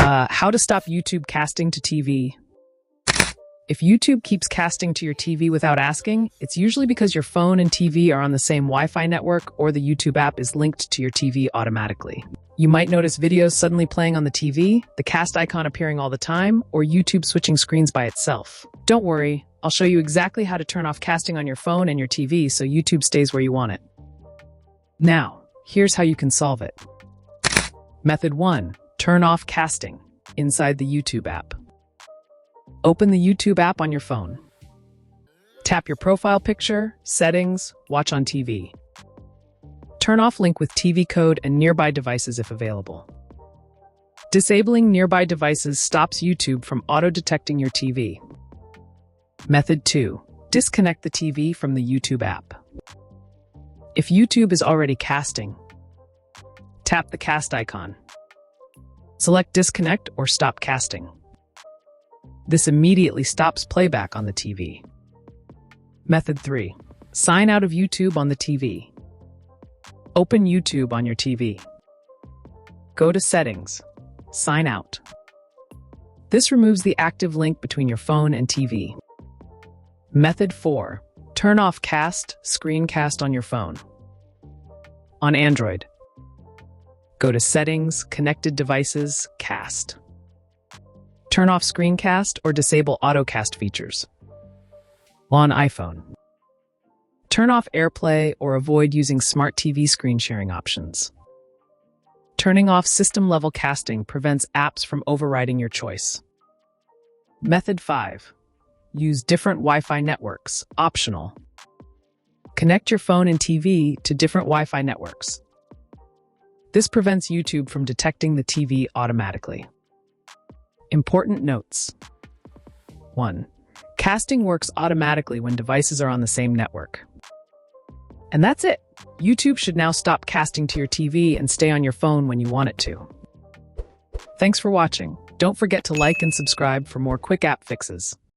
How to stop YouTube casting to TV. If YouTube keeps casting to your TV without asking, it's usually because your phone and TV are on the same Wi-Fi network or the YouTube app is linked to your TV automatically. You might notice videos suddenly playing on the TV, the cast icon appearing all the time, or YouTube switching screens by itself. Don't worry, I'll show you exactly how to turn off casting on your phone and your TV so YouTube stays where you want it. Now, here's how you can solve it. Method 1. Turn off casting inside the YouTube app. Open the YouTube app on your phone. Tap your profile picture, settings, watch on TV. Turn off link with TV code and nearby devices if available. Disabling nearby devices stops YouTube from auto-detecting your TV. Method 2. Disconnect the TV from the YouTube app. If YouTube is already casting, tap the cast icon. Select disconnect or stop casting. This immediately stops playback on the TV. Method 3. Sign out of YouTube on the TV. Open YouTube on your TV. Go to Settings. Sign out. This removes the active link between your phone and TV. Method 4. Turn off cast, screencast on your phone. On Android, go to Settings, Connected Devices, Cast. Turn off screencast or disable autocast features. On iPhone, turn off AirPlay or avoid using smart TV screen sharing options. Turning off system-level casting prevents apps from overriding your choice. Method 5. Use different Wi-Fi networks, optional. Connect your phone and TV to different Wi-Fi networks. This prevents YouTube from detecting the TV automatically. Important notes. 1. Casting works automatically when devices are on the same network. And that's it. YouTube should now stop casting to your TV and stay on your phone when you want it to. Thanks for watching. Don't forget to like and subscribe for more quick app fixes.